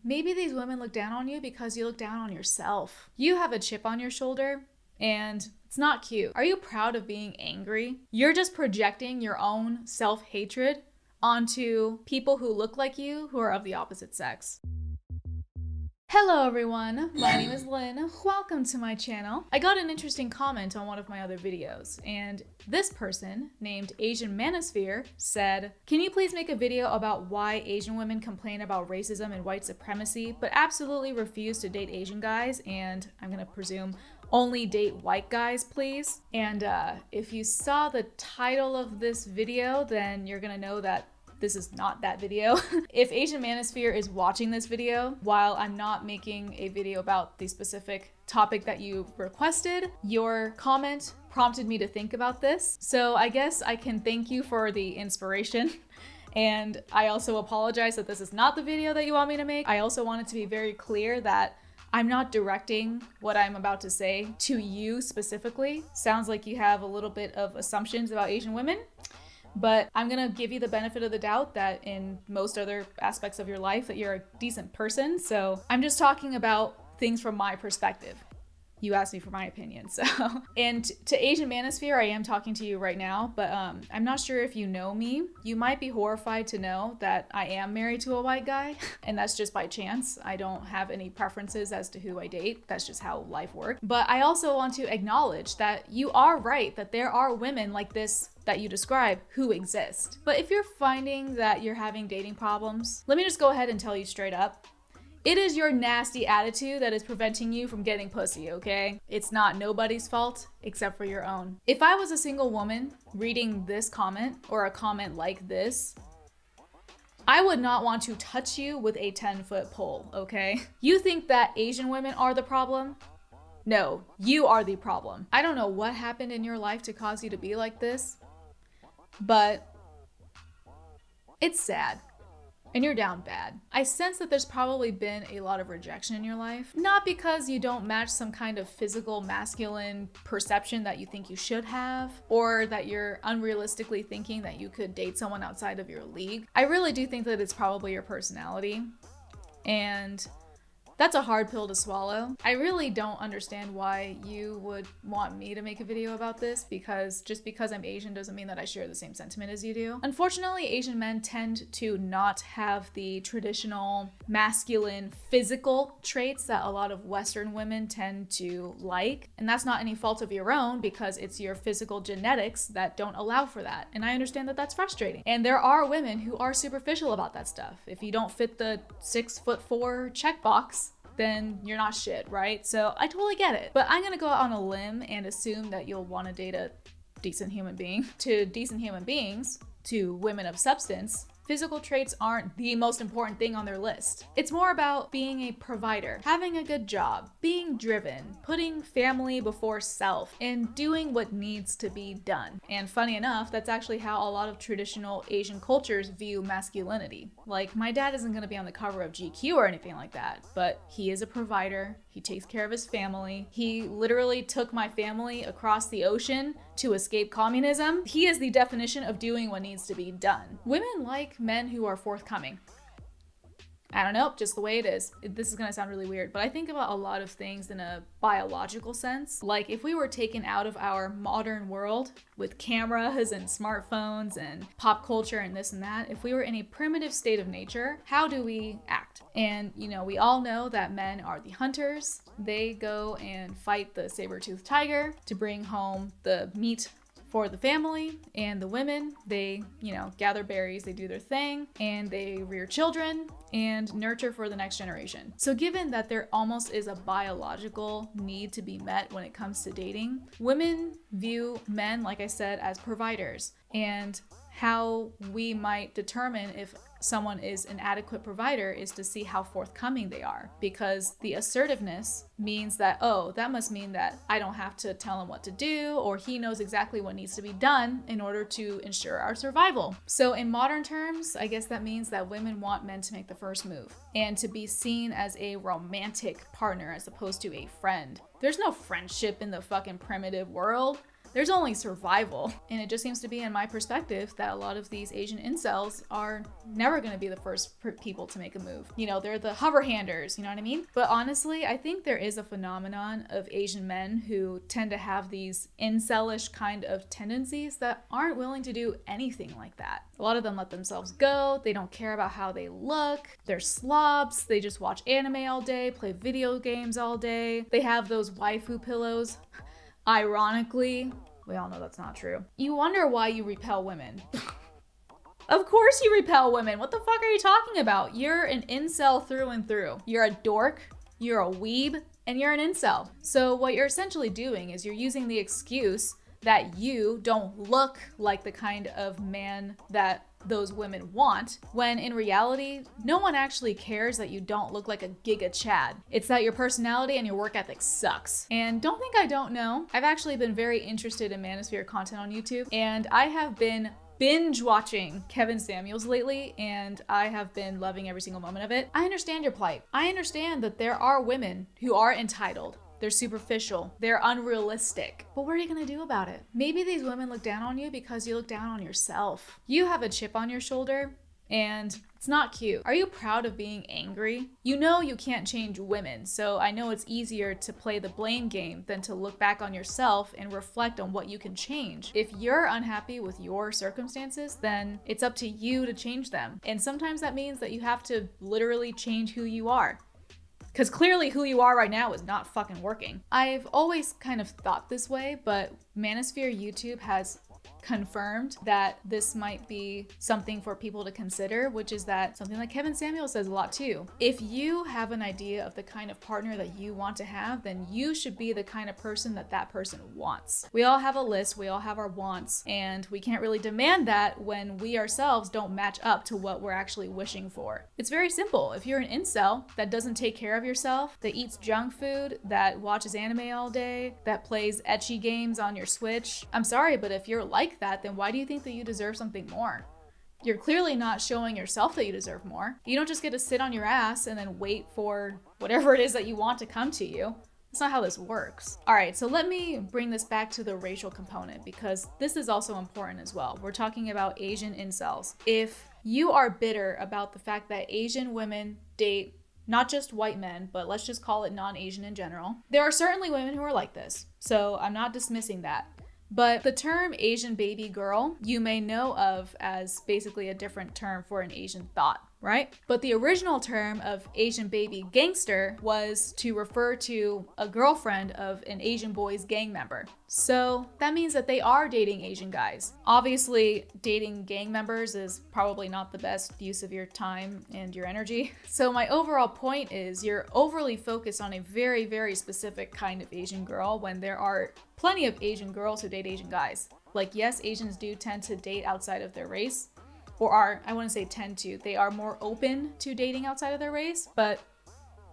Maybe these women look down on you because you look down on yourself. You have a chip on your shoulder and it's not cute. Are you proud of being angry? You're just projecting your own self-hatred onto people who look like you who are of the opposite sex. Hello everyone, my name is Lynn. Welcome to my channel. I got an interesting comment on one of my other videos, and this person, named Asian Manosphere, said, "Can you please make a video about why Asian women complain about racism and white supremacy, but absolutely refuse to date Asian guys, and I'm gonna presume only date white guys, please?" And if you saw the title of this video, then you're gonna know that this is not that video. If Asian Manosphere is watching this video, while I'm not making a video about the specific topic that you requested, your comment prompted me to think about this. So I guess I can thank you for the inspiration. And I also apologize that this is not the video that you want me to make. I also want it to be very clear that I'm not directing what I'm about to say to you specifically. Sounds like you have a little bit of assumptions about Asian women. But I'm gonna give you the benefit of the doubt that in most other aspects of your life that you're a decent person. So I'm just talking about things from my perspective. You asked me for my opinion, so. And to Asian Manosphere, I am talking to you right now, but I'm not sure if you know me. You might be horrified to know that I am married to a white guy, and that's just by chance. I don't have any preferences as to who I date. That's just how life works. But I also want to acknowledge that you are right, that there are women like this that you describe who exist. But if you're finding that you're having dating problems, let me just go ahead and tell you straight up. It is your nasty attitude that is preventing you from getting pussy, okay? It's not nobody's fault except for your own. If I was a single woman reading this comment or a comment like this, I would not want to touch you with a 10-foot pole, okay? You think that Asian women are the problem? No, you are the problem. I don't know what happened in your life to cause you to be like this, but it's sad. And you're down bad. I sense that there's probably been a lot of rejection in your life, not because you don't match some kind of physical masculine perception that you think you should have, or that you're unrealistically thinking that you could date someone outside of your league. I really do think that it's probably your personality, and that's a hard pill to swallow. I really don't understand why you would want me to make a video about this, because just because I'm Asian doesn't mean that I share the same sentiment as you do. Unfortunately, Asian men tend to not have the traditional masculine physical traits that a lot of Western women tend to like. And that's not any fault of your own, because it's your physical genetics that don't allow for that. And I understand that that's frustrating. And there are women who are superficial about that stuff. If you don't fit the 6'4" checkbox, then you're not shit, right? So I totally get it. But I'm gonna go out on a limb and assume that you'll want to date a decent human being. To decent human beings, to women of substance, physical traits aren't the most important thing on their list. It's more about being a provider, having a good job, being driven, putting family before self, and doing what needs to be done. And funny enough, that's actually how a lot of traditional Asian cultures view masculinity. Like, my dad isn't gonna be on the cover of GQ or anything like that, but he is a provider. He takes care of his family. He literally took my family across the ocean to escape communism. He is the definition of doing what needs to be done. Women like men who are forthcoming. I don't know, just the way it is. This is gonna sound really weird, but I think about a lot of things in a biological sense. Like, if we were taken out of our modern world with cameras and smartphones and pop culture and this and that, if we were in a primitive state of nature, how do we act? And, you know, we all know that men are the hunters. They go and fight the saber-toothed tiger to bring home the meat for the family, and the women, they, you know, gather berries, they do their thing, and they rear children and nurture for the next generation. So given that there almost is a biological need to be met when it comes to dating, women view men, like I said, as providers. And how we might determine if someone is an adequate provider is to see how forthcoming they are, because the assertiveness means that, oh, that must mean that I don't have to tell him what to do, or he knows exactly what needs to be done in order to ensure our survival. So in modern terms, I guess that means that women want men to make the first move and to be seen as a romantic partner as opposed to a friend. There's no friendship in the fucking primitive world. There's only survival. And it just seems to be, in my perspective, that a lot of these Asian incels are never going to be the first people to make a move. You know, they're the hover handers, you know what I mean? But honestly, I think there is a phenomenon of Asian men who tend to have these incelish kind of tendencies that aren't willing to do anything like that. A lot of them let themselves go. They don't care about how they look. They're slobs. They just watch anime all day, play video games all day. They have those waifu pillows. Ironically, we all know that's not true. You wonder why you repel women. Of course you repel women. What the fuck are you talking about? You're an incel through and through. You're a dork, you're a weeb, and you're an incel. So what you're essentially doing is you're using the excuse that you don't look like the kind of man that those women want, when in reality, no one actually cares that you don't look like a Giga Chad. It's that your personality and your work ethic sucks. And don't think I don't know. I've actually been very interested in manosphere content on YouTube, and I have been binge watching Kevin Samuels lately, and I have been loving every single moment of it. I understand your plight. I understand that there are women who are entitled. They're superficial. They're unrealistic. But what are you gonna do about it? Maybe these women look down on you because you look down on yourself. You have a chip on your shoulder, and it's not cute. Are you proud of being angry? You know you can't change women, so I know it's easier to play the blame game than to look back on yourself and reflect on what you can change. If you're unhappy with your circumstances, then it's up to you to change them. And sometimes that means that you have to literally change who you are. Because clearly who you are right now is not fucking working. I've always kind of thought this way, but Manosphere YouTube has confirmed that this might be something for people to consider, which is that something like Kevin Samuels says a lot too. If you have an idea of the kind of partner that you want to have, then you should be the kind of person that that person wants. We all have a list, we all have our wants, and we can't really demand that when we ourselves don't match up to what we're actually wishing for. It's very simple. If you're an incel that doesn't take care of yourself, that eats junk food, that watches anime all day, that plays ecchi games on your Switch, I'm sorry, but if you're like that, then why do you think that you deserve something more? You're clearly not showing yourself that you deserve more. You don't just get to sit on your ass and then wait for whatever it is that you want to come to you. That's not how this works. All right, so let me bring this back to the racial component, because this is also important as well. We're talking about Asian incels. If you are bitter about the fact that Asian women date not just white men, but let's just call it non-Asian in general, there are certainly women who are like this. So I'm not dismissing that. But the term Asian baby girl, you may know of as basically a different term for an Asian thought, right? But the original term of Asian baby gangster was to refer to a girlfriend of an Asian boy's gang member. So that means that they are dating Asian guys. Obviously, dating gang members is probably not the best use of your time and your energy. So my overall point is you're overly focused on a very, very specific kind of Asian girl when there are plenty of Asian girls who date Asian guys. Like, yes, Asians do tend to date outside of their race, or are, I wouldn't say tend to, they are more open to dating outside of their race, but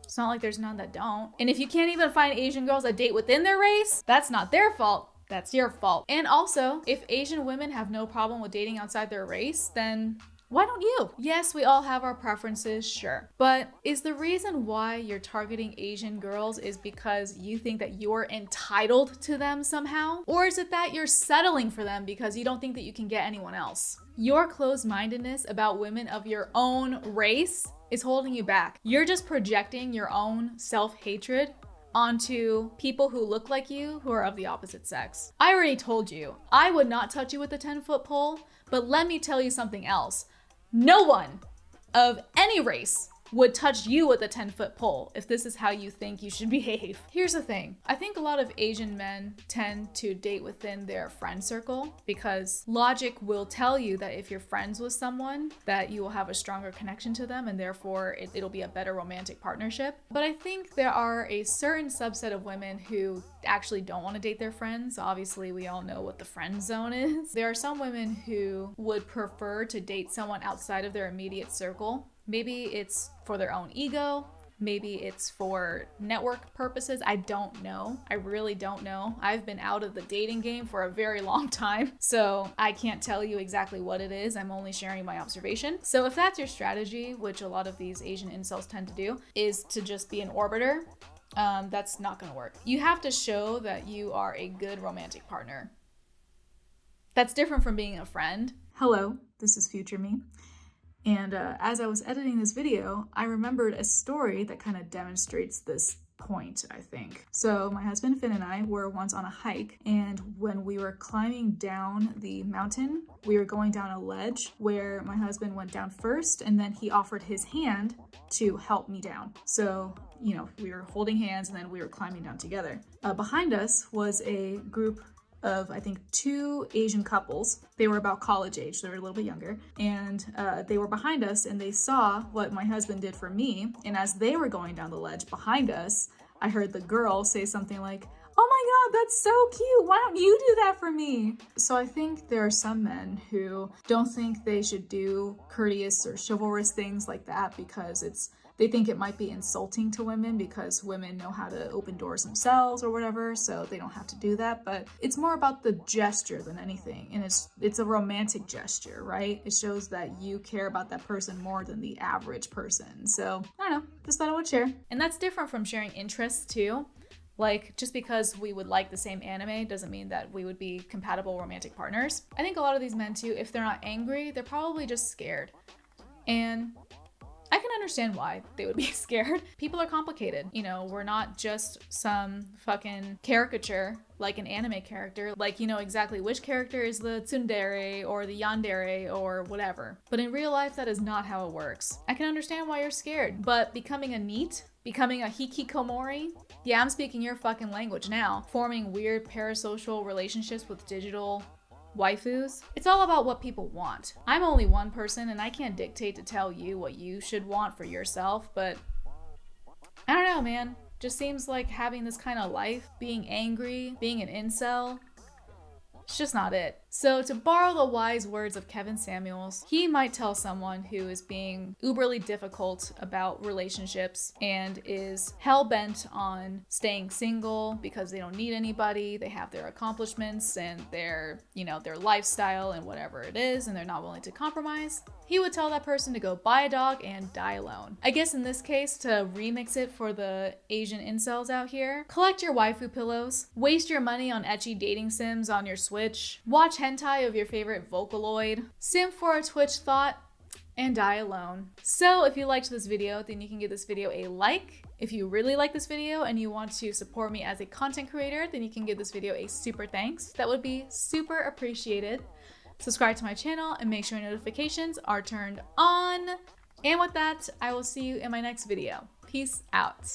it's not like there's none that don't. And if you can't even find Asian girls that date within their race, that's not their fault, that's your fault. And also, if Asian women have no problem with dating outside their race, then why don't you? Yes, we all have our preferences, sure. But is the reason why you're targeting Asian girls is because you think that you're entitled to them somehow? Or is it that you're settling for them because you don't think that you can get anyone else? Your closed-mindedness about women of your own race is holding you back. You're just projecting your own self-hatred onto people who look like you who are of the opposite sex. I already told you, I would not touch you with a 10-foot pole, but let me tell you something else. No one of any race would touch you with a 10-foot pole if this is how you think you should behave. Here's the thing. I think a lot of Asian men tend to date within their friend circle because logic will tell you that if you're friends with someone, that you will have a stronger connection to them and therefore it'll be a better romantic partnership. But I think there are a certain subset of women who actually don't want to date their friends. Obviously, we all know what the friend zone is. There are some women who would prefer to date someone outside of their immediate circle. Maybe it's for their own ego. Maybe it's for network purposes. I don't know. I really don't know. I've been out of the dating game for a very long time, so I can't tell you exactly what it is. I'm only sharing my observation. So if that's your strategy, which a lot of these Asian incels tend to do, is to just be an orbiter, that's not gonna work. You have to show that you are a good romantic partner. That's different from being a friend. Hello, this is future me. And as I was editing this video, I remembered a story that kind of demonstrates this point, I think. So my husband Finn and I were once on a hike, and when we were climbing down the mountain, we were going down a ledge where my husband went down first, and then he offered his hand to help me down. So, you know, we were holding hands and then we were climbing down together. Behind us was a group of, I think, 2 Asian couples. They were about college age, they were a little bit younger, and they were behind us, and they saw what my husband did for me. And as they were going down the ledge behind us, I heard the girl say something like, "Oh my God, that's so cute. Why don't you do that for me?" So I think there are some men who don't think they should do courteous or chivalrous things like that because they think it might be insulting to women because women know how to open doors themselves or whatever, so they don't have to do that. But it's more about the gesture than anything, and it's a romantic gesture, right? It shows that you care about that person more than the average person. So I don't know, just thought I would share. And that's different from sharing interests too. Like, just because we would like the same anime doesn't mean that we would be compatible romantic partners. I think a lot of these men too, if they're not angry, they're probably just scared. And I can understand why they would be scared. People are complicated. You know, we're not just some fucking caricature like an anime character. Like, you know exactly which character is the tsundere or the yandere or whatever. But in real life, that is not how it works. I can understand why you're scared. But becoming a NEET, becoming a hikikomori, yeah, I'm speaking your fucking language now. Forming weird parasocial relationships with digital waifus. It's all about what people want. I'm only one person and I can't dictate to tell you what you should want for yourself, but I don't know, man. Just seems like having this kind of life, being angry, being an incel, it's just not it. So to borrow the wise words of Kevin Samuels, he might tell someone who is being uberly difficult about relationships and is hell-bent on staying single because they don't need anybody, they have their accomplishments and their, you know, their lifestyle and whatever it is, and they're not willing to compromise. He would tell that person to go buy a dog and die alone. I guess in this case, to remix it for the Asian incels out here, collect your waifu pillows, waste your money on ecchi dating sims on your Switch, watch hentai of your favorite Vocaloid, sim for a Twitch thought, and die alone. So if you liked this video, then you can give this video a like. If you really like this video and you want to support me as a content creator, then you can give this video a super thanks. That would be super appreciated. Subscribe to my channel and make sure notifications are turned on. And with that, I will see you in my next video. Peace out.